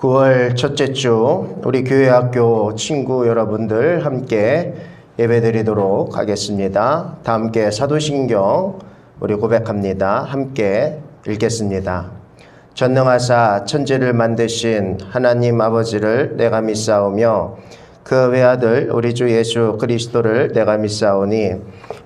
9월 첫째 주 우리 교회 학교 친구 여러분들 함께 예배드리도록 하겠습니다. 다 함께 사도신경 우리 고백합니다. 함께 읽겠습니다. 전능하사 천지를 만드신 하나님 아버지를 내가 믿사오며 그 외아들 우리 주 예수 그리스도를 내가 믿사오니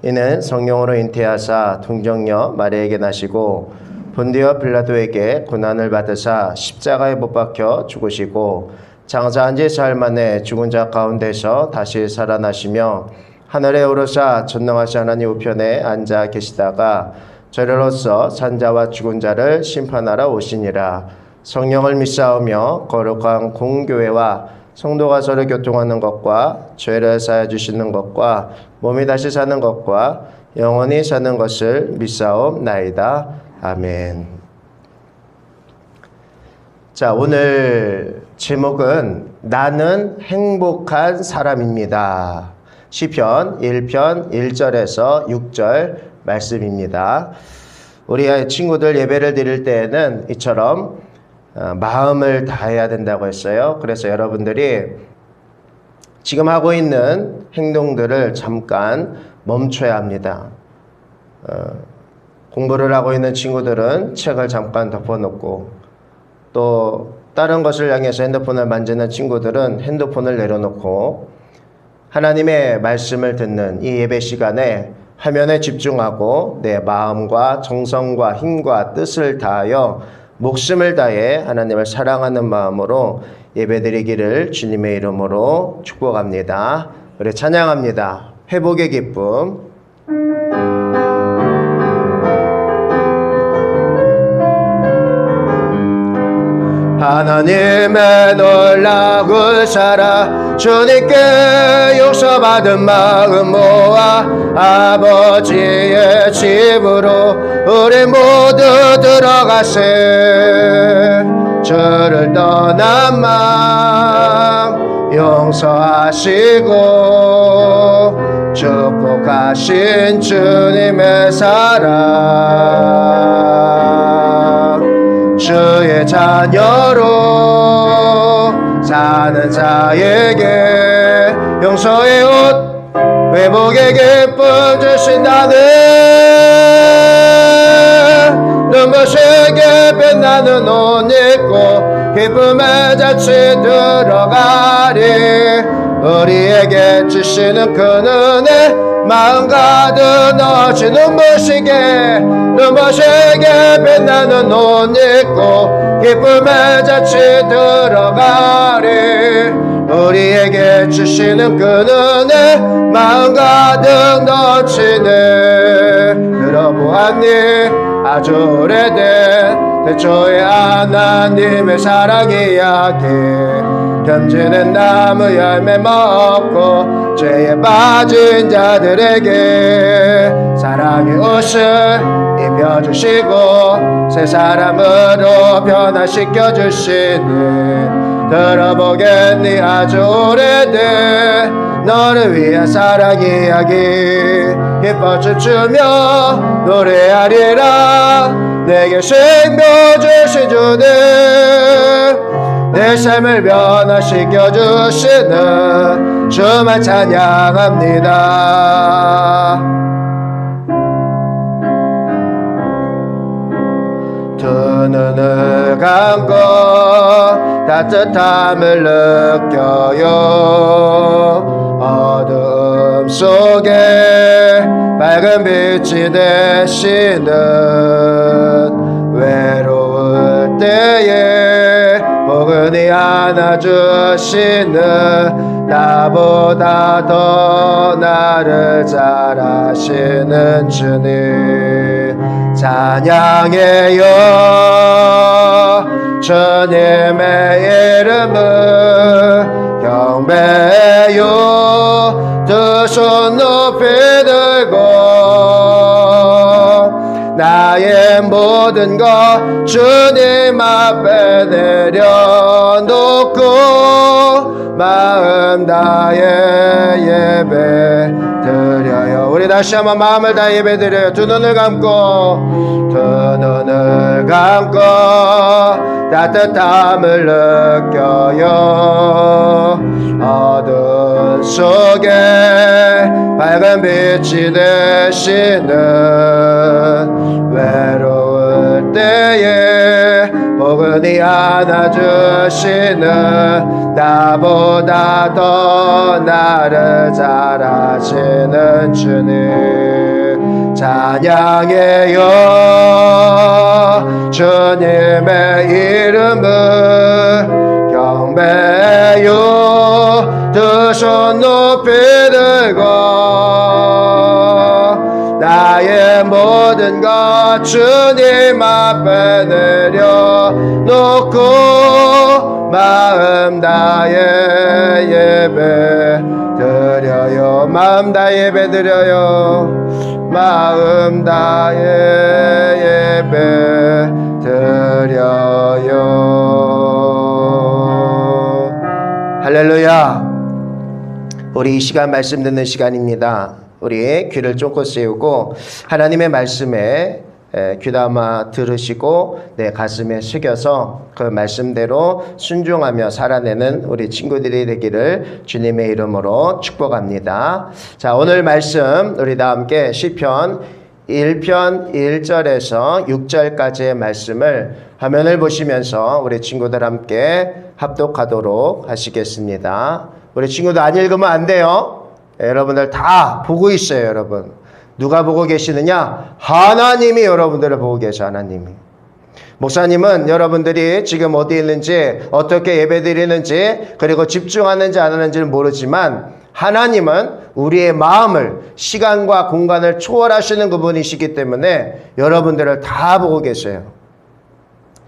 이는 성령으로 잉태하사 동정녀 마리아에게 나시고 본디오 빌라도에게 고난을 받으사 십자가에 못 박혀 죽으시고 장사한 지 사흘 만에 죽은 자 가운데서 다시 살아나시며 하늘에 오르사 전능하신 하나님 우편에 앉아 계시다가 저리로서 산자와 죽은 자를 심판하러 오시니라. 성령을 믿사오며 거룩한 공교회와 성도가 서로 교통하는 것과 죄를 사하여 주시는 것과 몸이 다시 사는 것과 영원히 사는 것을 믿사옵나이다. 아멘. 자, 오늘 제목은 나는 행복한 사람입니다. 시편 1편 1절에서 6절 말씀입니다. 우리 친구들 예배를 드릴 때에는 이처럼 마음을 다해야 된다고 했어요. 그래서 여러분들이 지금 하고 있는 행동들을 잠깐 멈춰야 합니다. 공부를 하고 있는 친구들은 책을 잠깐 덮어놓고 또 다른 것을 향해서 핸드폰을 만지는 친구들은 핸드폰을 내려놓고 하나님의 말씀을 듣는 이 예배 시간에 화면에 집중하고 내 마음과 정성과 힘과 뜻을 다하여 목숨을 다해 하나님을 사랑하는 마음으로 예배드리기를 주님의 이름으로 축복합니다. 우리 찬양합니다. 회복의 기쁨. 하나님의 놀라운 사랑 주님께 용서받은 마음 모아 아버지의 집으로 우리 모두 들어가세. 저를 떠난 마음 용서하시고 축복하신 주님의 사랑 주의 자녀로 사는 자에게 용서의 옷 회복의 기쁨 주신다는 눈부시게 빛나는 옷 입고 기쁨의 자취 들어가리. 우리에게 주시는 그 은혜 마음 가득 넣으시 눈부시게 빛나는 옷 입고 기쁨의 자취 들어가리. 우리에게 주시는 그 은혜 마음 가득 넘치네. 들어보았니 아주 오래된 태초의 하나님의 사랑 이야기. 견지는 나무 열매 먹고 죄에 빠진 자들에게 사랑의 옷을 입혀주시고 새 사람으로 변화시켜 주시니 들어보겠니 아주 오래된 너를 위한 사랑 이야기. 기뻐 춤추며 노래하리라. 내게 생명 주신 주님 내 삶을 변화시켜 주시는 주만 찬양합니다. 두 눈을 감고 따뜻함을 느껴요. 어두움 속에 밝은 빛이 되시는 외로울 때에 포근히 안아주시는 나보다 더 나를 잘 아시는 주님 찬양해요. 주님의 이름을 경배해요. 두 손 높이 들고 나의 모든 것 주님 앞에 내려놓고 마음 마음 다해 예배 드려요. 우리 다시 한번 마음을 다해 예배 드려요. 두 눈을 감고 따뜻함을 느껴요. 어둠 속에 밝은 빛이 되시는 외로울 때에 포근히 안아주시는 나보다 더 나를 잘 아시는 주님 찬양해요. 주님의 이름을 경배해요. 두 손 높이 들고 나의 모든 것 주님 앞에 내려놓고 마음 다해 예배 드려요. 마음 다해 예배 드려요. 마음 다해 예배 드려요. 할렐루야. 우리 이 시간 말씀 듣는 시간입니다. 우리 귀를 쫑긋 세우고 하나님의 말씀에 귀담아 들으시고 내 가슴에 새겨서 그 말씀대로 순종하며 살아내는 우리 친구들이 되기를 주님의 이름으로 축복합니다. 자, 오늘 말씀 우리 다 함께 시편 1편 1절에서 6절까지의 말씀을 화면을 보시면서 우리 친구들 함께 합독하도록 하시겠습니다. 우리 친구들 안 읽으면 안 돼요. 여러분들 다 보고 있어요. 여러분 누가 보고 계시느냐? 하나님이 여러분들을 보고 계셔. 하나님이. 목사님은 여러분들이 지금 어디 있는지 어떻게 예배드리는지 그리고 집중하는지 안 하는지는 모르지만 하나님은 우리의 마음을 시간과 공간을 초월하시는 그분이시기 때문에 여러분들을 다 보고 계세요.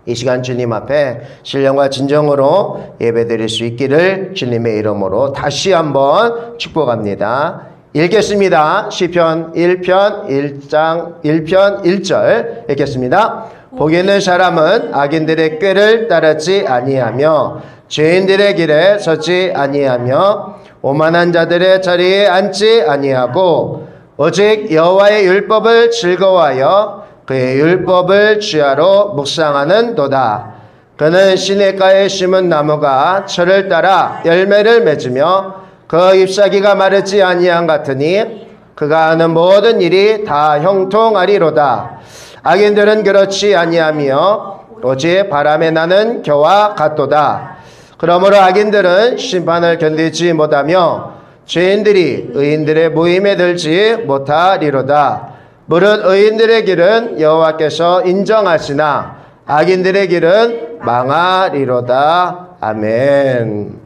이 시간 주님 앞에 신령과 진정으로 예배드릴 수 있기를 주님의 이름으로 다시 한번 축복합니다. 읽겠습니다. 시편 1편 1편 1절 읽겠습니다. 복 있는 사람은 악인들의 꾀를 따르지 아니하며 죄인들의 길에 서지 아니하며 오만한 자들의 자리에 앉지 아니하고 오직 여호와의 율법을 즐거워하여 그의 율법을 주야로 묵상하는 도다. 그는 시냇가에 심은 나무가 철을 따라 열매를 맺으며 그 잎사귀가 마르지 아니한 같으니 그가 하는 모든 일이 다 형통하리로다. 악인들은 그렇지 아니하며 오직 바람에 나는 겨와 같도다. 그러므로 악인들은 심판을 견디지 못하며 죄인들이 의인들의 모임에 들지 못하리로다. 무릇 의인들의 길은 여호와께서 인정하시나 악인들의 길은 망하리로다. 아멘.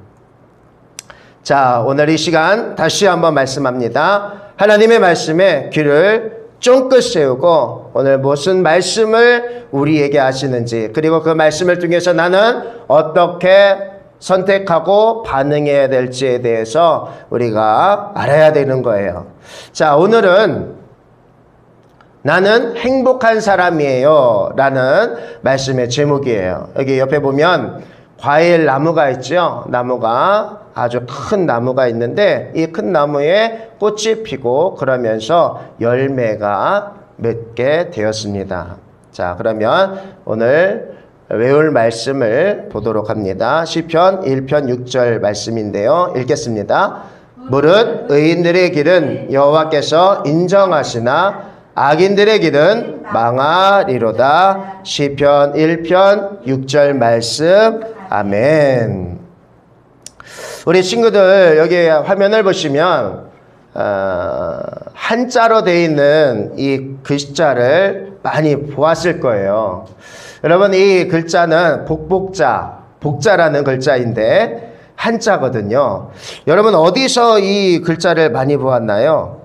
자, 오늘 이 시간 다시 한번 말씀합니다. 하나님의 말씀에 귀를 쫑긋 세우고 오늘 무슨 말씀을 우리에게 하시는지 그리고 그 말씀을 통해서 나는 어떻게 선택하고 반응해야 될지에 대해서 우리가 알아야 되는 거예요. 자, 오늘은 나는 행복한 사람이에요 라는 말씀의 제목이에요. 여기 옆에 보면 과일 나무가 있죠. 나무가 아주 큰 나무가 있는데 이 큰 나무에 꽃이 피고 그러면서 열매가 맺게 되었습니다. 자, 그러면 오늘 외울 말씀을 보도록 합니다. 시편 1편 6절 말씀인데요. 읽겠습니다. 무릇 의인들의 길은 여호와께서 인정하시나 악인들의 길은 망하리로다. 시편 1편 6절 말씀. 아멘. 우리 친구들 여기 화면을 보시면 한자로 되어 있는 이 글자를 많이 보았을 거예요. 여러분 이 글자는 복자라는 글자인데 한자거든요. 여러분 어디서 이 글자를 많이 보았나요?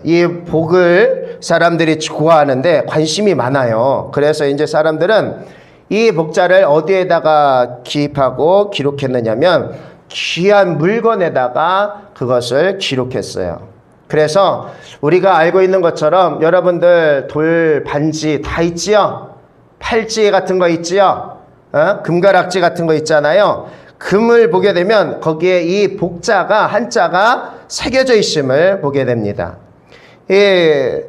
이 복을 사람들이 좋아하는데 관심이 많아요. 그래서 이제 사람들은 이 복자를 어디에다가 기입하고 기록했느냐면 귀한 물건에다가 그것을 기록했어요. 그래서 우리가 알고 있는 것처럼 여러분들 돌 반지 다 있지요? 팔찌 같은 거 있지요? 금가락지 같은 거 있잖아요. 금을 보게 되면 거기에 이 복자가 한자가 새겨져 있음을 보게 됩니다. 이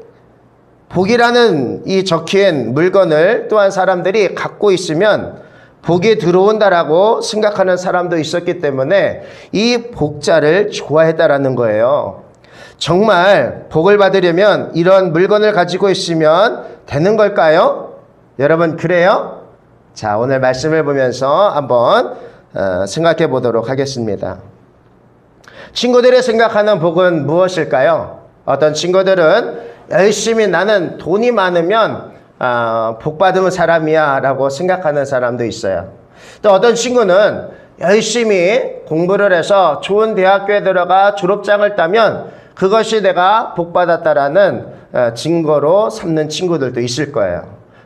복이라는 이 적힌 물건을 또한 사람들이 갖고 있으면 복이 들어온다라고 생각하는 사람도 있었기 때문에 이 복자를 좋아했다라는 거예요. 정말 복을 받으려면 이런 물건을 가지고 있으면 되는 걸까요? 여러분 그래요? 자, 오늘 말씀을 보면서 한번 생각해 보도록 하겠습니다. 친구들이 생각하는 복은 무엇일까요? 어떤 친구들은 열심히 나는 돈이 많으면 복 받은 사람이야 라고 생각하는 사람도 있어요. 또 어떤 친구는 열심히 공부를 해서 좋은 대학교에 들어가 졸업장을 따면 그것이 내가 복 받았다라는 증거로 삼는 친구들도 있을 거예요.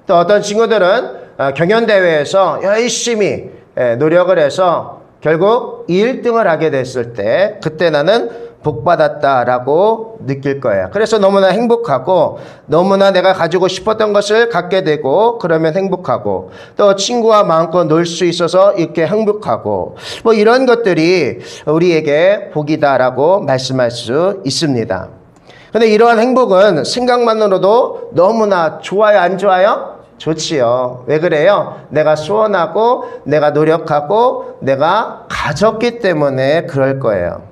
또 어떤 친구들은 경연대회에서 열심히 노력을 해서 결국 1등을 하게 됐을 때 그때 나는 복 받았다라고 느낄 거예요. 그래서 너무나 행복하고 너무나 내가 가지고 싶었던 것을 갖게 되고 그러면 행복하고 또 친구와 마음껏 놀 수 있어서 이렇게 행복하고 뭐 이런 것들이 우리에게 복이다라고 말씀할 수 있습니다. 근데 이러한 행복은 생각만으로도 너무나 좋아요, 안 좋아요? 좋지요. 왜 그래요? 내가 소원하고 내가 노력하고 내가 가졌기 때문에 그럴 거예요.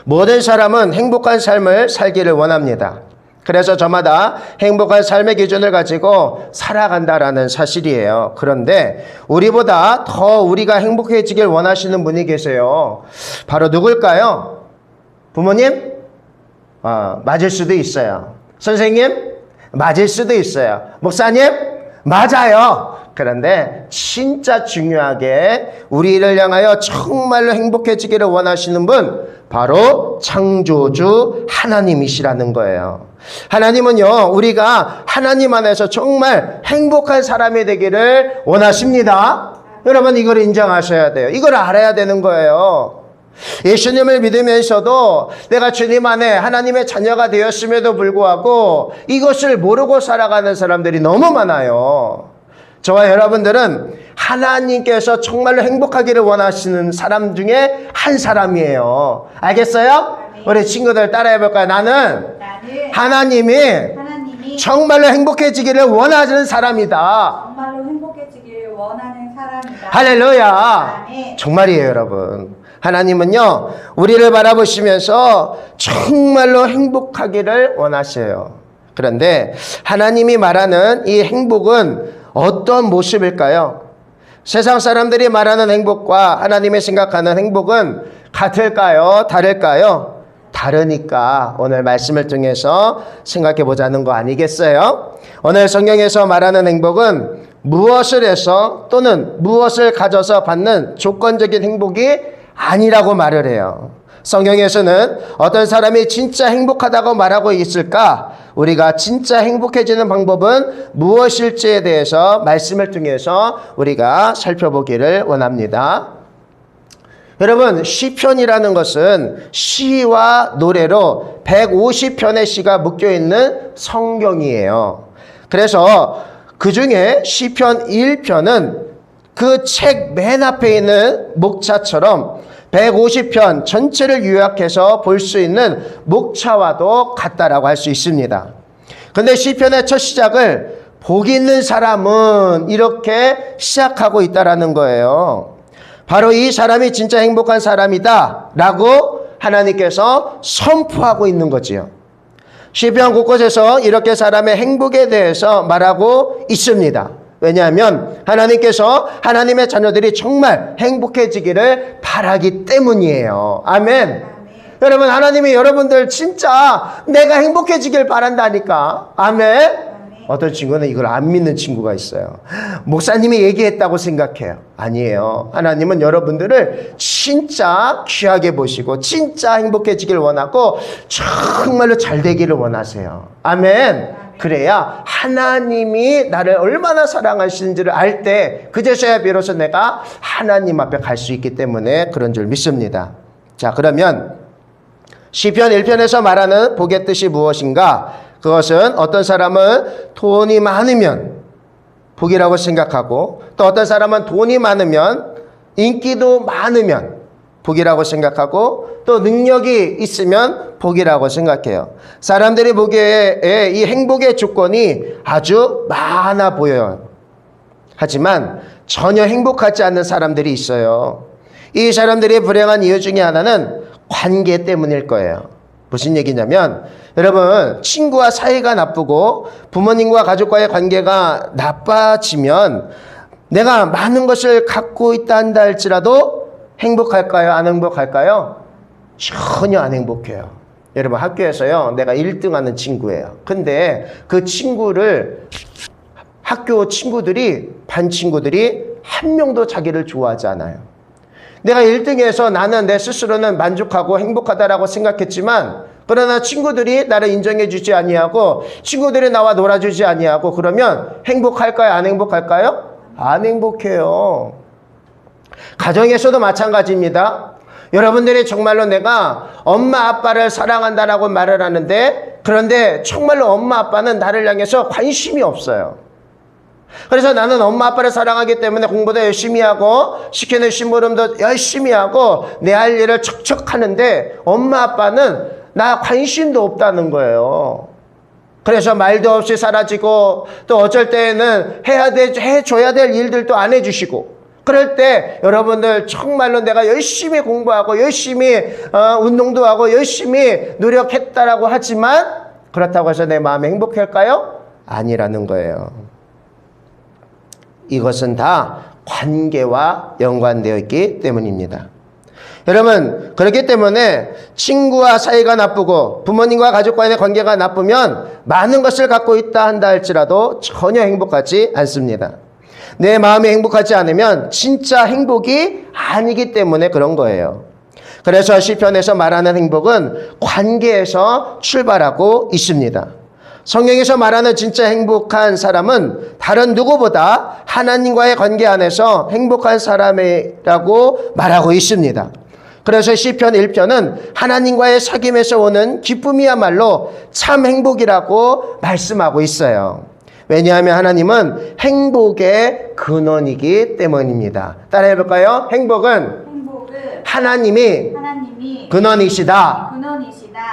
모든 사람은 행복한 삶을 살기를 원합니다. 그래서 저마다 행복한 삶의 기준을 가지고 살아간다라는 사실이에요. 그런데 우리보다 더 우리가 행복해지길 원하시는 분이 계세요. 바로 누굴까요? 부모님? 맞을 수도 있어요. 선생님? 맞을 수도 있어요. 목사님? 맞아요. 그런데 진짜 중요하게 우리를 향하여 정말로 행복해지기를 원하시는 분 바로 창조주 하나님이시라는 거예요. 하나님은요 우리가 하나님 안에서 정말 행복한 사람이 되기를 원하십니다. 여러분 이걸 인정하셔야 돼요. 이걸 알아야 되는 거예요. 예수님을 믿으면서도 내가 주님 안에 하나님의 자녀가 되었음에도 불구하고 이것을 모르고 살아가는 사람들이 너무 많아요. 저와 여러분들은 하나님께서 정말로 행복하기를 원하시는 사람 중에 한 사람이에요. 알겠어요? 우리 친구들 따라해볼까요? 나는 하나님이 정말로 행복해지기를 원하는 사람이다. 정말로 행복해지기를 원하는 사람이다. 할렐루야. 정말이에요, 여러분. 하나님은요 우리를 바라보시면서 정말로 행복하기를 원하셔요. 그런데 하나님이 말하는 이 행복은 어떤 모습일까요? 세상 사람들이 말하는 행복과 하나님이 생각하는 행복은 같을까요? 다를까요? 다르니까 오늘 말씀을 통해서 생각해 보자는 거 아니겠어요? 오늘 성경에서 말하는 행복은 무엇을 해서 또는 무엇을 가져서 받는 조건적인 행복이 아니라고 말을 해요. 성경에서는 어떤 사람이 진짜 행복하다고 말하고 있을까? 우리가 진짜 행복해지는 방법은 무엇일지에 대해서 말씀을 통해서 우리가 살펴보기를 원합니다. 여러분 시편이라는 것은 시와 노래로 150편의 시가 묶여있는 성경이에요. 그래서 그 중에 시편 1편은 그 책 맨 앞에 있는 목차처럼 150편 전체를 요약해서 볼 수 있는 목차와도 같다라고 할 수 있습니다. 그런데 시편의 첫 시작을 복 있는 사람은 이렇게 시작하고 있다라는 거예요. 바로 이 사람이 진짜 행복한 사람이다 라고 하나님께서 선포하고 있는 거지요. 시편 곳곳에서 이렇게 사람의 행복에 대해서 말하고 있습니다. 왜냐하면 하나님께서 하나님의 자녀들이 정말 행복해지기를 바라기 때문이에요. 아멘. 여러분 하나님이 여러분들 진짜 내가 행복해지길 바란다니까. 아멘. 어떤 친구는 이걸 안 믿는 친구가 있어요. 목사님이 얘기했다고 생각해요. 아니에요. 하나님은 여러분들을 진짜 귀하게 보시고 진짜 행복해지길 원하고 정말로 잘 되기를 원하세요. 아멘. 그래야 하나님이 나를 얼마나 사랑하시는지를 알 때 그제서야 비로소 내가 하나님 앞에 갈 수 있기 때문에 그런 줄 믿습니다. 자, 그러면 시편 1편에서 말하는 복의 뜻이 무엇인가? 그것은 어떤 사람은 돈이 많으면 복이라고 생각하고 또 어떤 사람은 돈이 많으면 인기도 많으면 복이라고 생각하고 또 능력이 있으면 복이라고 생각해요. 사람들이 보기에 이 행복의 조건이 아주 많아 보여요. 하지만 전혀 행복하지 않는 사람들이 있어요. 이 사람들이 불행한 이유 중에 하나는 관계 때문일 거예요. 무슨 얘기냐면 여러분 친구와 사이가 나쁘고 부모님과 가족과의 관계가 나빠지면 내가 많은 것을 갖고 있다 한다 할지라도 행복할까요? 안 행복할까요? 전혀 안 행복해요. 여러분 학교에서요 내가 1등 하는 친구예요. 근데 그 친구를 학교 친구들이 반 친구들이 한 명도 자기를 좋아하지 않아요. 내가 1등해서 나는 내 스스로는 만족하고 행복하다라고 생각했지만 그러나 친구들이 나를 인정해 주지 아니하고 친구들이 나와 놀아주지 아니하고 그러면 행복할까요? 안 행복할까요? 안 행복해요. 가정에서도 마찬가지입니다. 여러분들이 정말로 내가 엄마 아빠를 사랑한다라고 말을 하는데 그런데 정말로 엄마 아빠는 나를 향해서 관심이 없어요. 그래서 나는 엄마 아빠를 사랑하기 때문에 공부도 열심히 하고 시키는 심부름도 열심히 하고 내 할 일을 척척 하는데 엄마 아빠는 나 관심도 없다는 거예요. 그래서 말도 없이 사라지고 또 어쩔 때에는 해줘야 될 일들도 안 해주시고 그럴 때 여러분들 정말로 내가 열심히 공부하고 열심히 운동도 하고 열심히 노력했다라고 하지만 그렇다고 해서 내 마음이 행복할까요? 아니라는 거예요. 이것은 다 관계와 연관되어 있기 때문입니다. 여러분 그렇기 때문에 친구와 사이가 나쁘고 부모님과 가족과의 관계가 나쁘면 많은 것을 갖고 있다 한다 할지라도 전혀 행복하지 않습니다. 내 마음이 행복하지 않으면 진짜 행복이 아니기 때문에 그런 거예요. 그래서 시편에서 말하는 행복은 관계에서 출발하고 있습니다. 성경에서 말하는 진짜 행복한 사람은 다른 누구보다 하나님과의 관계 안에서 행복한 사람이라고 말하고 있습니다. 그래서 시편 1편은 하나님과의 사귐에서 오는 기쁨이야말로 참 행복이라고 말씀하고 있어요. 왜냐하면 하나님은 행복의 근원이기 때문입니다. 따라해 볼까요? 행복은 하나님이 근원이시다.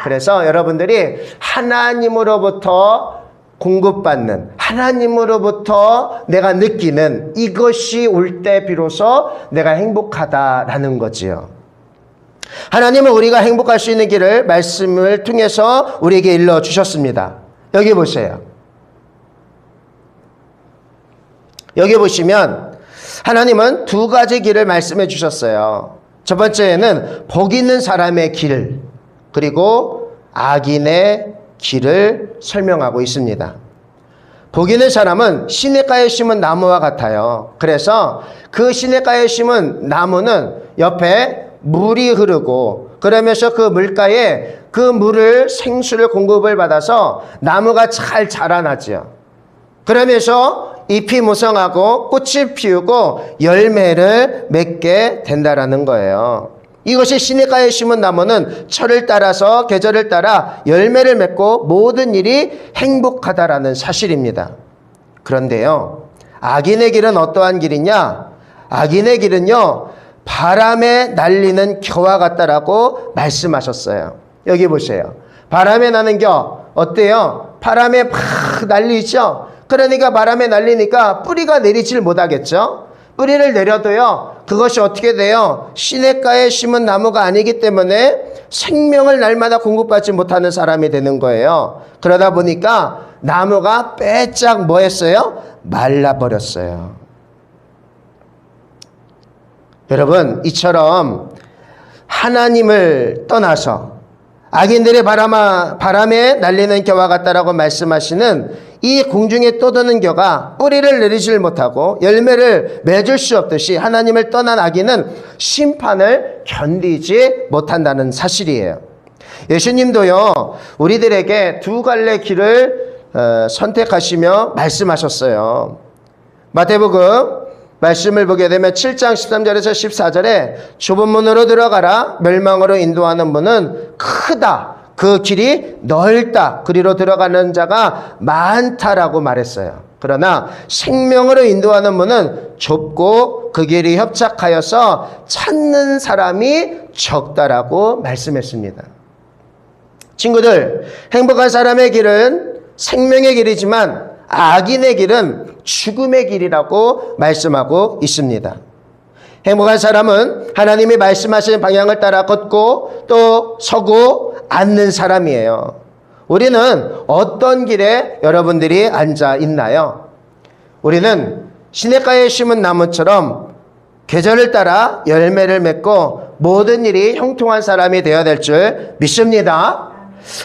그래서 여러분들이 하나님으로부터 공급받는 하나님으로부터 내가 느끼는 이것이 올 때 비로소 내가 행복하다라는 거지요. 하나님은 우리가 행복할 수 있는 길을 말씀을 통해서 우리에게 일러주셨습니다. 여기 보세요. 여기 보시면 하나님은 두 가지 길을 말씀해 주셨어요. 첫 번째는 복 있는 사람의 길 그리고 악인의 길을 설명하고 있습니다. 복 있는 사람은 시냇가에 심은 나무와 같아요. 그래서 그 시냇가에 심은 나무는 옆에 물이 흐르고 그러면서 그 물가에 그 물을 생수를 공급을 받아서 나무가 잘 자라나죠. 그러면서 잎이 무성하고 꽃이 피우고 열매를 맺게 된다라는 거예요. 이것이 시냇가에 심은 나무는 철을 따라서 계절을 따라 열매를 맺고 모든 일이 행복하다라는 사실입니다. 그런데요, 악인의 길은 어떠한 길이냐? 악인의 길은요, 바람에 날리는 겨와 같다라고 말씀하셨어요. 여기 보세요. 바람에 나는 겨 어때요? 바람에 팍 날리죠? 그러니까 바람에 날리니까 뿌리가 내리질 못하겠죠? 뿌리를 내려도요, 그것이 어떻게 돼요? 시냇가에 심은 나무가 아니기 때문에 생명을 날마다 공급받지 못하는 사람이 되는 거예요. 그러다 보니까 나무가 빼짝 뭐 했어요? 말라버렸어요. 여러분, 이처럼 하나님을 떠나서 악인들의 바람에 날리는 겨와 같다라고 말씀하시는 이 공중에 떠도는 겨가 뿌리를 내리질 못하고 열매를 맺을 수 없듯이 하나님을 떠난 악인은 심판을 견디지 못한다는 사실이에요. 예수님도요, 우리들에게 두 갈래 길을 선택하시며 말씀하셨어요. 마태복음 말씀을 보게 되면 7장 13절에서 14절에 좁은 문으로 들어가라. 멸망으로 인도하는 문은 크다. 그 길이 넓다. 그리로 들어가는 자가 많다라고 말했어요. 그러나 생명으로 인도하는 문은 좁고 그 길이 협착하여서 찾는 사람이 적다라고 말씀했습니다. 친구들, 행복한 사람의 길은 생명의 길이지만 악인의 길은 죽음의 길이라고 말씀하고 있습니다. 행복한 사람은 하나님이 말씀하신 방향을 따라 걷고 또 서고 앉는 사람이에요. 우리는 어떤 길에 여러분들이 앉아 있나요? 우리는 시냇가에 심은 나무처럼 계절을 따라 열매를 맺고 모든 일이 형통한 사람이 되어야 될 줄 믿습니다.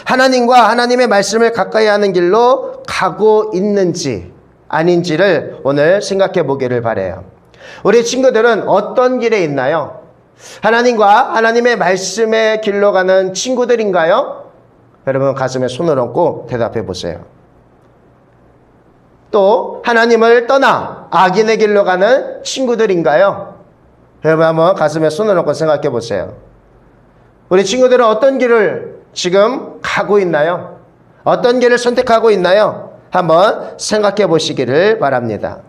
하나님과 하나님의 말씀을 가까이 하는 길로 가고 있는지 아닌지를 오늘 생각해 보기를 바라요. 우리 친구들은 어떤 길에 있나요? 하나님과 하나님의 말씀의 길로 가는 친구들인가요? 여러분 가슴에 손을 얹고 대답해 보세요. 또 하나님을 떠나 악인의 길로 가는 친구들인가요? 여러분 한번 가슴에 손을 얹고 생각해 보세요. 우리 친구들은 어떤 길을 지금 가고 있나요? 어떤 길을 선택하고 있나요? 한번 생각해 보시기를 바랍니다.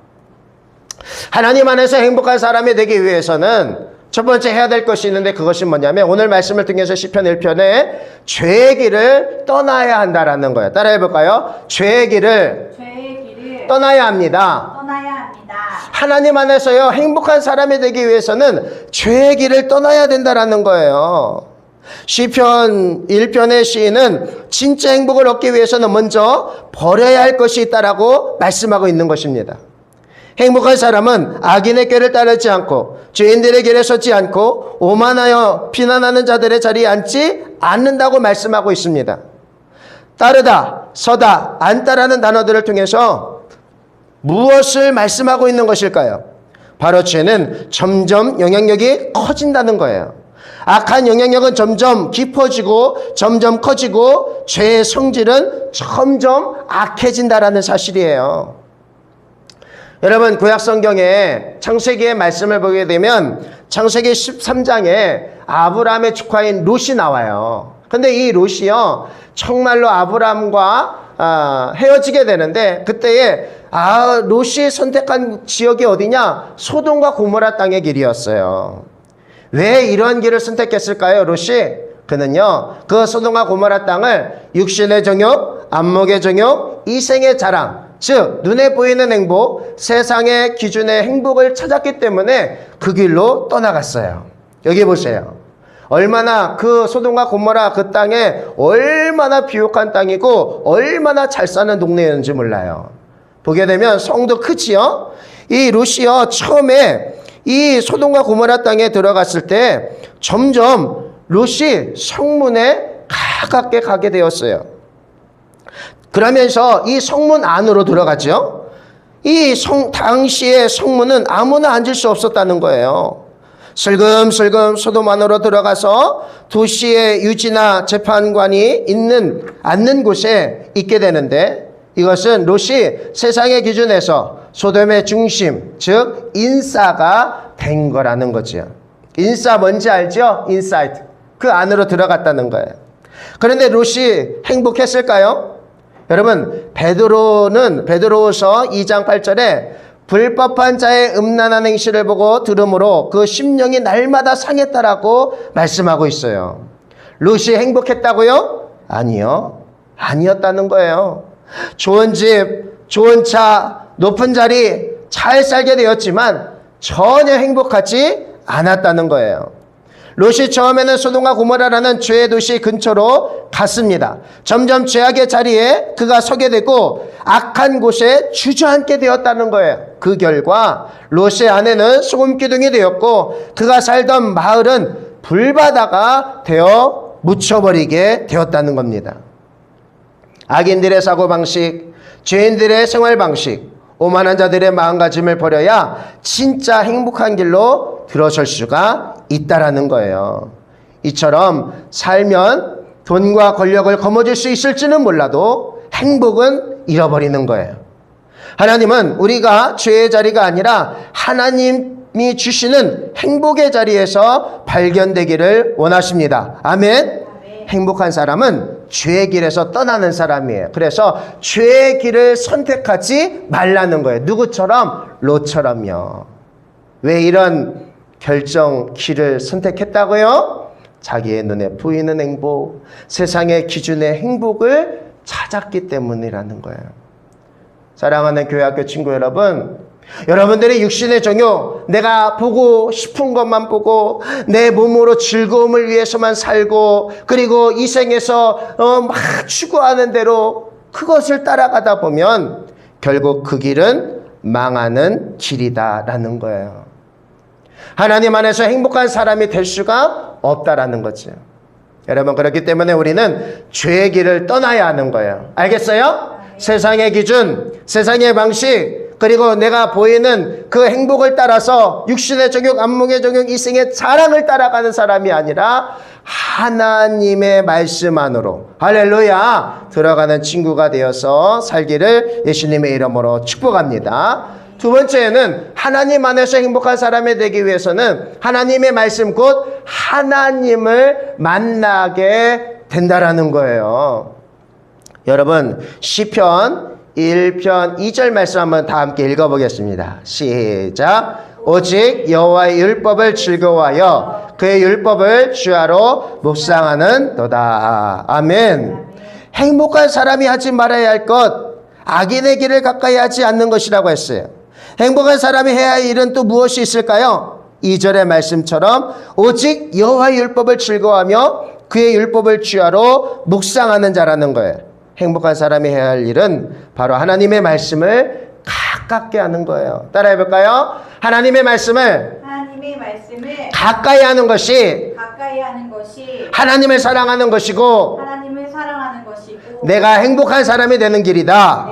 하나님 안에서 행복한 사람이 되기 위해서는 첫 번째 해야 될 것이 있는데 그것이 뭐냐면 오늘 말씀을 통해서 시편 1편에 죄의 길을 떠나야 한다라는 거예요. 따라해 볼까요? 죄의 길을 떠나야 합니다. 하나님 안에서요 행복한 사람이 되기 위해서는 죄의 길을 떠나야 된다라는 거예요. 시편 1편의 시인은 진짜 행복을 얻기 위해서는 먼저 버려야 할 것이 있다라고 말씀하고 있는 것입니다. 행복한 사람은 악인의 꾀를 따르지 않고 죄인들의 길에 서지 않고 오만하여 비난하는 자들의 자리에 앉지 않는다고 말씀하고 있습니다. 따르다, 서다, 앉다라는 단어들을 통해서 무엇을 말씀하고 있는 것일까요? 바로 죄는 점점 영향력이 커진다는 거예요. 악한 영향력은 점점 깊어지고 점점 커지고 죄의 성질은 점점 악해진다라는 사실이에요. 여러분 구약 성경에 창세기의 말씀을 보게 되면 창세기 13장에 아브라함의 조카인 롯이 나와요. 근데 이 롯이요 정말로 아브라함과 헤어지게 되는데 그때에 롯이 선택한 지역이 어디냐? 소돔과 고모라 땅의 길이었어요. 왜 이런 길을 선택했을까요? 롯이? 그는요 그 소돔과 고모라 땅을 육신의 정욕, 안목의 정욕, 이생의 자랑, 즉 눈에 보이는 행복, 세상의 기준의 행복을 찾았기 때문에 그 길로 떠나갔어요. 여기 보세요. 얼마나 그 소돔과 고모라 그 땅에 얼마나 비옥한 땅이고 얼마나 잘 사는 동네였는지 몰라요. 보게 되면 성도 크지요. 이 롯이요 처음에 이 소돔과 고모라 땅에 들어갔을 때 점점 롯이 성문에 가깝게 가게 되었어요. 그러면서 이 성문 안으로 들어가죠. 당시의 성문은 아무나 앉을 수 없었다는 거예요. 슬금슬금 소돔 안으로 들어가서 도시의 유지나 재판관이 앉는 곳에 있게 되는데 이것은 롯이 세상의 기준에서 소돔의 중심, 즉 인싸가 된 거라는 거죠. 인싸 뭔지 알죠? 인사이드. 그 안으로 들어갔다는 거예요. 그런데 롯이 행복했을까요? 여러분 베드로후서 2장 8절에 불법한 자의 음란한 행실을 보고 들음으로 그 심령이 날마다 상했다라고 말씀하고 있어요. 롯이 행복했다고요? 아니요. 아니었다는 거예요. 좋은 집, 좋은 차, 높은 자리 잘 살게 되었지만 전혀 행복하지 않았다는 거예요. 롯이 처음에는 소돔과 고모라라는 죄의 도시 근처로 갔습니다. 점점 죄악의 자리에 그가 서게 되고 악한 곳에 주저앉게 되었다는 거예요. 그 결과 롯의 아내는 소금기둥이 되었고 그가 살던 마을은 불바다가 되어 묻혀버리게 되었다는 겁니다. 악인들의 사고방식, 죄인들의 생활방식, 오만한 자들의 마음가짐을 버려야 진짜 행복한 길로 들어설 수가 있다라는 거예요. 이처럼 살면 돈과 권력을 거머쥘 수 있을지는 몰라도 행복은 잃어버리는 거예요. 하나님은 우리가 죄의 자리가 아니라 하나님이 주시는 행복의 자리에서 발견되기를 원하십니다. 아멘. 행복한 사람은 죄의 길에서 떠나는 사람이에요. 그래서 죄의 길을 선택하지 말라는 거예요. 누구처럼? 롯처럼요. 왜 이런 결정 길을 선택했다고요? 자기의 눈에 보이는 행복, 세상의 기준의 행복을 찾았기 때문이라는 거예요. 사랑하는 교회학교 친구 여러분, 여러분들의 육신의 정욕, 내가 보고 싶은 것만 보고 내 몸으로 즐거움을 위해서만 살고 그리고 이 생에서 막 추구하는 대로 그것을 따라가다 보면 결국 그 길은 망하는 길이다라는 거예요. 하나님 안에서 행복한 사람이 될 수가 없다라는 거죠. 여러분, 그렇기 때문에 우리는 죄의 길을 떠나야 하는 거예요. 알겠어요? 세상의 기준, 세상의 방식, 그리고 내가 보이는 그 행복을 따라서 육신의 정욕, 안목의 정욕, 이생의 자랑을 따라가는 사람이 아니라 하나님의 말씀 안으로 할렐루야 들어가는 친구가 되어서 살기를 예수님의 이름으로 축복합니다. 두 번째는 하나님 안에서 행복한 사람이 되기 위해서는 하나님의 말씀 곧 하나님을 만나게 된다라는 거예요. 여러분, 시편 1편 2절 말씀 한번 다 함께 읽어보겠습니다. 시작. 오직 여호와의 율법을 즐거워하여 그의 율법을 주야로 묵상하는 도다. 아멘. 행복한 사람이 하지 말아야 할 것, 악인의 길을 가까이 하지 않는 것이라고 했어요. 행복한 사람이 해야 할 일은 또 무엇이 있을까요? 2절의 말씀처럼 오직 여호와의 율법을 즐거워하며 그의 율법을 주야로 묵상하는 자라는 거예요. 행복한 사람이 해야 할 일은 바로 하나님의 말씀을 가깝게 하는 거예요. 따라해 볼까요? 하나님의 말씀을 가까이 하는 것이 하나님을 사랑하는 것이고 내가 행복한 사람이 되는 길이다.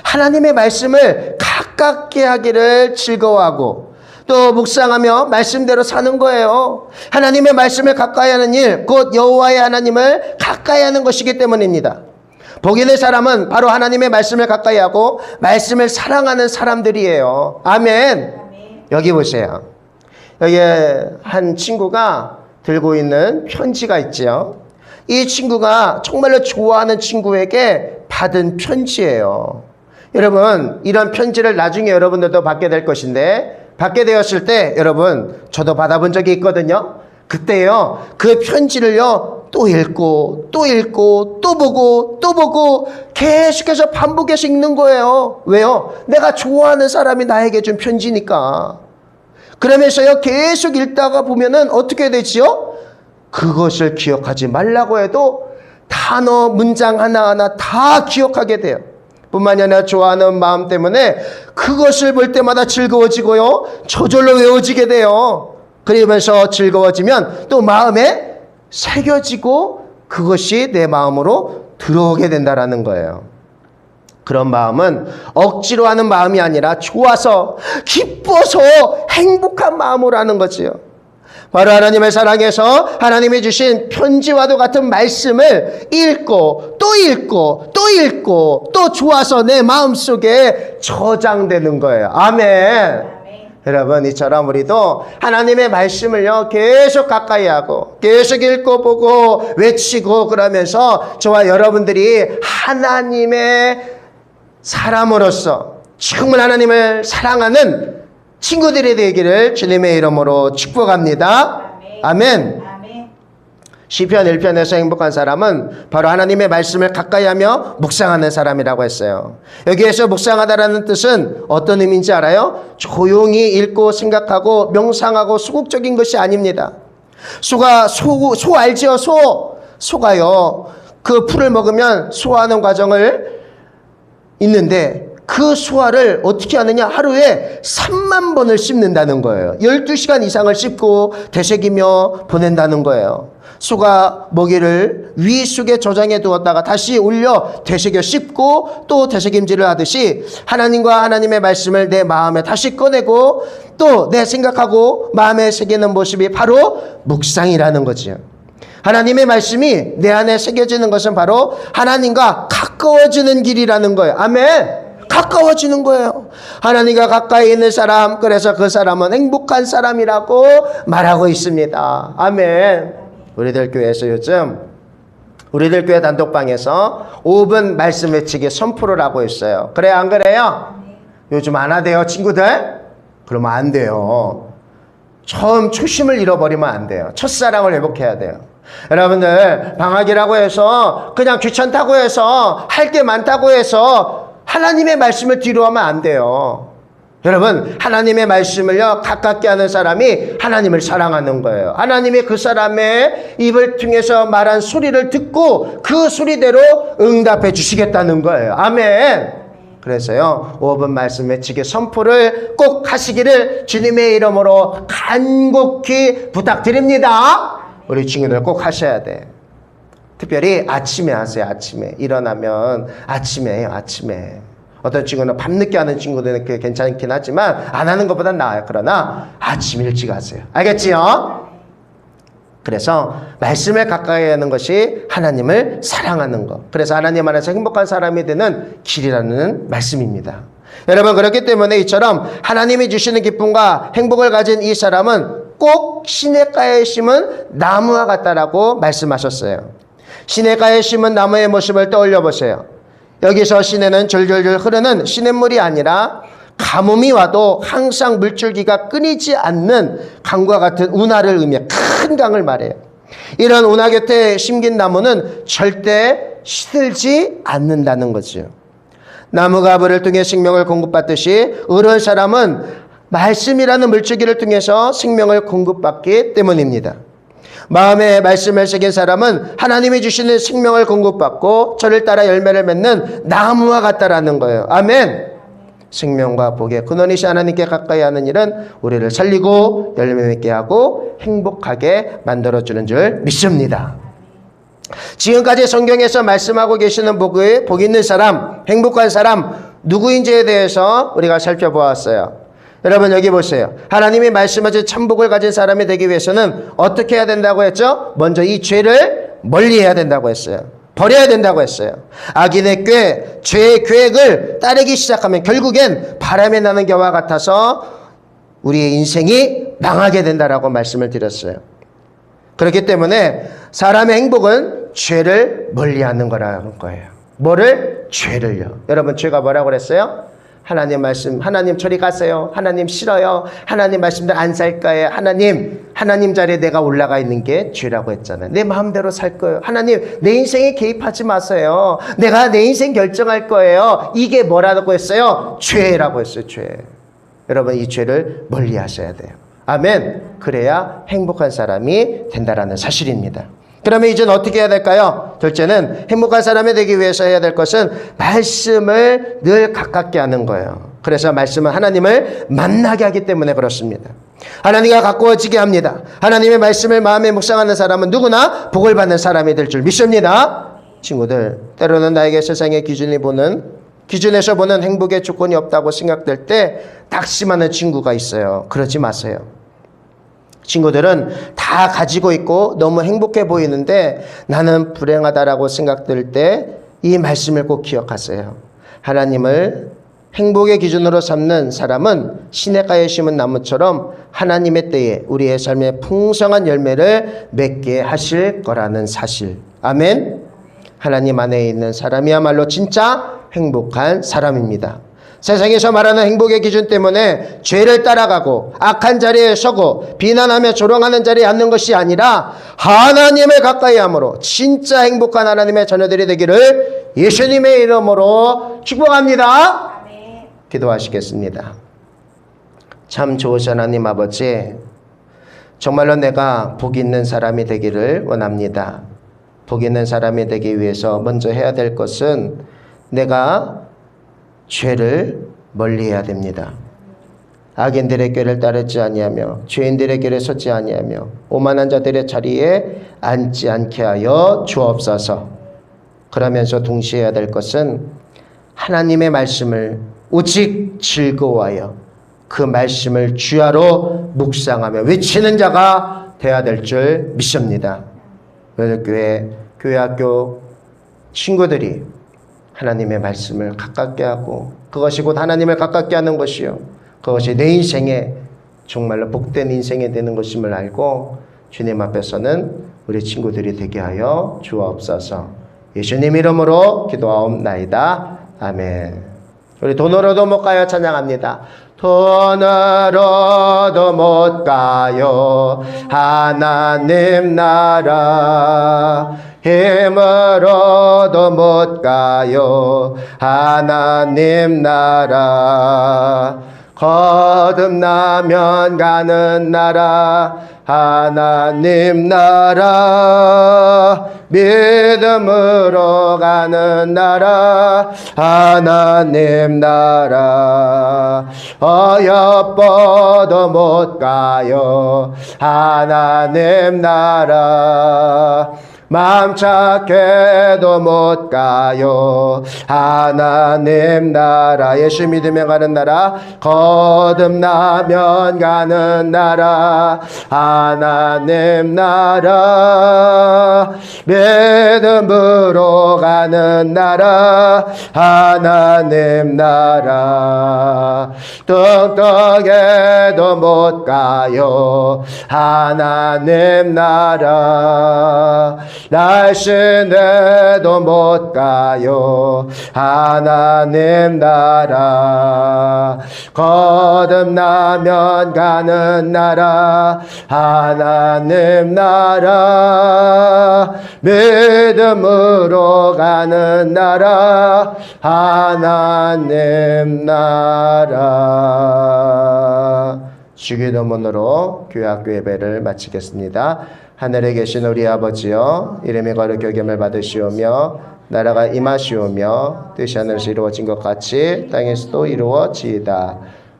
하나님의 말씀을 가깝게 하기를 즐거워하고 또 묵상하며 말씀대로 사는 거예요. 하나님의 말씀을 가까이 하는 일, 곧 여호와의 하나님을 가까이 하는 것이기 때문입니다. 복 있는 사람은 바로 하나님의 말씀을 가까이 하고 말씀을 사랑하는 사람들이에요. 아멘. 여기 보세요. 여기 한 친구가 들고 있는 편지가 있죠. 이 친구가 정말로 좋아하는 친구에게 받은 편지예요. 여러분, 이런 편지를 나중에 여러분들도 받게 될 것인데 받게 되었을 때 여러분, 저도 받아본 적이 있거든요. 그때요, 그 편지를요 또 읽고 또 읽고 또 보고 또 보고 계속해서 반복해서 읽는 거예요. 왜요? 내가 좋아하는 사람이 나에게 준 편지니까. 그러면서요 계속 읽다가 보면은 어떻게 되지요? 그것을 기억하지 말라고 해도 단어, 문장 하나하나 다 기억하게 돼요. 뿐만이 아니라 좋아하는 마음 때문에 그것을 볼 때마다 즐거워지고요, 저절로 외워지게 돼요. 그러면서 즐거워지면 또 마음에 새겨지고 그것이 내 마음으로 들어오게 된다라는 거예요. 그런 마음은 억지로 하는 마음이 아니라 좋아서 기뻐서 행복한 마음으로 하는 거지요. 바로 하나님을 사랑해서 하나님이 주신 편지와도 같은 말씀을 읽고 또 읽고 또 읽고 또 좋아서 내 마음속에 저장되는 거예요. 아멘. 여러분, 이처럼 우리도 하나님의 말씀을요 계속 가까이 하고 계속 읽고 보고 외치고 그러면서 저와 여러분들이 하나님의 사람으로서 정말 하나님을 사랑하는 친구들이 되기를 주님의 이름으로 축복합니다. 아멘. 시편 1편에서 행복한 사람은 바로 하나님의 말씀을 가까이 하며 묵상하는 사람이라고 했어요. 여기에서 묵상하다라는 뜻은 어떤 의미인지 알아요? 조용히 읽고 생각하고 명상하고 소극적인 것이 아닙니다. 소가 소 알지요? 소가요 그 풀을 먹으면 소화하는 과정을 있는데 그 소화를 어떻게 하느냐? 하루에 3만 번을 씹는다는 거예요. 12시간 이상을 씹고 되새기며 보낸다는 거예요. 소가 먹이를 위 속에 저장해 두었다가 다시 올려 되새겨 씹고 또 되새김질을 하듯이 하나님과 하나님의 말씀을 내 마음에 다시 꺼내고 또 내 생각하고 마음에 새기는 모습이 바로 묵상이라는 거지요. 하나님의 말씀이 내 안에 새겨지는 것은 바로 하나님과 가까워지는 길이라는 거예요. 아멘. 가까워지는 거예요. 하나님과 가까이 있는 사람, 그래서 그 사람은 행복한 사람이라고 말하고 있습니다. 아멘. 우리들 교회에서 요즘 우리들 교회 단독방에서 5분 말씀 외치기 선포를 하고 있어요. 그래요, 안 그래요? 요즘 안 하대요, 친구들? 그러면 안 돼요. 처음 초심을 잃어버리면 안 돼요. 첫사랑을 회복해야 돼요. 여러분들 방학이라고 해서 그냥 귀찮다고 해서 할 게 많다고 해서 하나님의 말씀을 뒤로 하면 안 돼요. 여러분, 하나님의 말씀을요 가깝게 하는 사람이 하나님을 사랑하는 거예요. 하나님이 그 사람의 입을 통해서 말한 소리를 듣고 그 소리대로 응답해 주시겠다는 거예요. 아멘. 그래서요 5분 말씀 외치기 선포를 꼭 하시기를 주님의 이름으로 간곡히 부탁드립니다. 우리 친구들 꼭 하셔야 돼. 특별히 아침에 하세요. 아침에 일어나면 아침에 해요. 아침에. 어떤 친구는 밤늦게 하는 친구들은 그게 괜찮긴 하지만 안 하는 것보단 나아요. 그러나 아침 일찍 하세요. 알겠지요? 그래서 말씀을 가까이 하는 것이 하나님을 사랑하는 것. 그래서 하나님 안에서 행복한 사람이 되는 길이라는 말씀입니다. 여러분, 그렇기 때문에 이처럼 하나님이 주시는 기쁨과 행복을 가진 이 사람은 꼭 시냇가에 심은 나무와 같다라고 말씀하셨어요. 시냇가에 심은 나무의 모습을 떠올려 보세요. 여기서 시내는 졸졸졸 흐르는 시냇물이 아니라 가뭄이 와도 항상 물줄기가 끊이지 않는 강과 같은 운하를 의미해 큰 강을 말해요. 이런 운하 곁에 심긴 나무는 절대 시들지 않는다는 거죠. 나무가 불을 통해 생명을 공급받듯이 의로운 사람은 말씀이라는 물줄기를 통해서 생명을 공급받기 때문입니다. 마음에 말씀을 새긴 사람은 하나님이 주시는 생명을 공급받고 저를 따라 열매를 맺는 나무와 같다라는 거예요. 아멘. 생명과 복의 근원이신 하나님께 가까이 하는 일은 우리를 살리고 열매 맺게 하고 행복하게 만들어주는 줄 믿습니다. 지금까지 성경에서 말씀하고 계시는 복 있는 사람, 행복한 사람 누구인지에 대해서 우리가 살펴보았어요. 여러분 여기 보세요. 하나님이 말씀하신 천복을 가진 사람이 되기 위해서는 어떻게 해야 된다고 했죠? 먼저 이 죄를 멀리해야 된다고 했어요. 버려야 된다고 했어요. 악인의 꾀, 죄의 계획을 따르기 시작하면 결국엔 바람에 나는 겨와 같아서 우리의 인생이 망하게 된다라고 말씀을 드렸어요. 그렇기 때문에 사람의 행복은 죄를 멀리하는 거라는 거예요. 뭐를? 죄를요. 여러분 죄가 뭐라고 그랬어요? 하나님 말씀, 하나님 저리 가세요. 하나님 싫어요. 하나님 말씀대로 안 살 거예요. 하나님 자리에 내가 올라가 있는 게 죄라고 했잖아요. 내 마음대로 살 거예요. 하나님 내 인생에 개입하지 마세요. 내가 내 인생 결정할 거예요. 이게 뭐라고 했어요? 죄라고 했어요. 죄. 여러분 이 죄를 멀리 하셔야 돼요. 아멘. 그래야 행복한 사람이 된다라는 사실입니다. 그러면 이제는 어떻게 해야 될까요? 둘째는 행복한 사람이 되기 위해서 해야 될 것은 말씀을 늘 가깝게 하는 거예요. 그래서 말씀은 하나님을 만나게 하기 때문에 그렇습니다. 하나님과 가까워지게 합니다. 하나님의 말씀을 마음에 묵상하는 사람은 누구나 복을 받는 사람이 될 줄 믿습니다. 친구들, 때로는 나에게 세상의 기준에서 보는 행복의 조건이 없다고 생각될 때 낙심하는 친구가 있어요. 그러지 마세요. 친구들은 다 가지고 있고 너무 행복해 보이는데 나는 불행하다라고 생각될 때 이 말씀을 꼭 기억하세요. 하나님을 행복의 기준으로 삼는 사람은 시냇가에 심은 나무처럼 하나님의 때에 우리의 삶에 풍성한 열매를 맺게 하실 거라는 사실. 아멘. 하나님 안에 있는 사람이야말로 진짜 행복한 사람입니다. 세상에서 말하는 행복의 기준 때문에 죄를 따라가고 악한 자리에 서고 비난하며 조롱하는 자리에 앉는 것이 아니라 하나님을 가까이 함으로 진짜 행복한 하나님의 자녀들이 되기를 예수님의 이름으로 축복합니다. 아멘. 기도하시겠습니다. 참 좋으신 하나님 아버지, 정말로 내가 복 있는 사람이 되기를 원합니다. 복 있는 사람이 되기 위해서 먼저 해야 될 것은 내가 죄를 멀리해야 됩니다. 악인들의 꾀를 따르지 아니하며 죄인들의 길에 서지 아니하며 오만한 자들의 자리에 앉지 않게 하여 주옵소서. 그러면서 동시에 해야 될 것은 하나님의 말씀을 오직 즐거워하여 그 말씀을 주야로 묵상하며 외치는 자가 되어야 될 줄 믿습니다. 교회 학교 친구들이 하나님의 말씀을 가깝게 하고 그것이 곧 하나님을 가깝게 하는 것이요 그것이 내 인생에 정말로 복된 인생이 되는 것임을 알고 주님 앞에서는 우리 친구들이 되게 하여 주옵소서. 예수님 이름으로 기도하옵나이다. 아멘. 우리 돈으로도 못 가요 찬양합니다. 돈으로도 못 가요 하나님 나라, 힘으로도 못 가요 하나님 나라, 거듭나면 가는 나라 하나님 나라, 믿음으로 가는 나라 하나님 나라, 어여뻐도 못 가요 하나님 나라, 마음 착해도 못 가요 하나님 나라, 예수 믿으며 가는 나라, 거듭나면 가는 나라 하나님 나라, 믿음으로 가는 나라 하나님 나라, 뚱뚱해도 못 가요 하나님 나라, 날씬해도 못 가요 하나님 나라, 거듭나면 가는 나라 하나님 나라, 믿음으로 가는 나라 하나님 나라. 주기도문으로 교회학교 예배를 마치겠습니다. 하늘에 계신 우리 아버지여, 이름이 거룩히 여김을 받으시오며 나라가 임하시오며 뜻이 하늘에서 이루어진 것 같이 땅에서도 이루어지이다.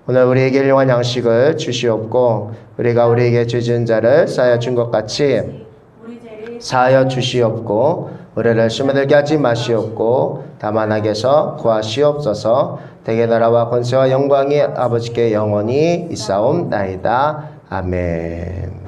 오늘 우리에게 일용할 양식을 주시옵고 우리가 우리에게 죄 지은 자를 사하여 준 것 같이 사하여 주시옵고 우리를 시험에 들게 하지 마시옵고 다만 악에서 구하시옵소서. 대개 나라와 권세와 영광이 아버지께 영원히 있사옵나이다. 아멘.